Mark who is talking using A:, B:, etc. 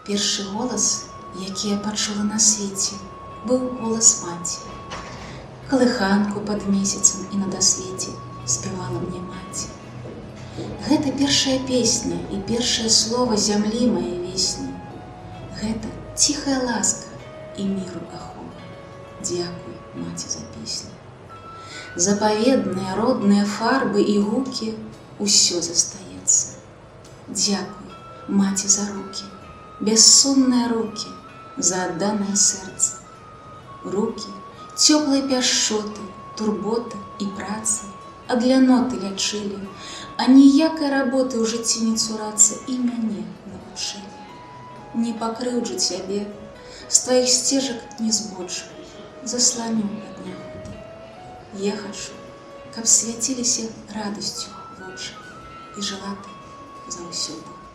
A: Першы голас, які я пачула на свеце, быў голас маці. Калыханку пад месяцам і на дасвеце спявала мне маці. Гэта першая песня і першае слова зямлі мае весні. Гэта ціхая ласка і міру ахова. Дзякуй, маці, за песню. Запаведныя родныя фарбы і гукі усё застаецца. Дзякуй, маці, за рукі, бяссонныя рукі, за адданае сэрца. Рукі цёплай пяшчоты, турботы і працы, а для ноты лячылі, а ніякай работы ў жыцці не цурацца і мяне навучылі. Не пакрыўджу цябе, з тваіх сцежак не збоджу, засланю ад нягоды. Я хачу, каб свяціліся радасцю вочы і жыла ты заўсёды.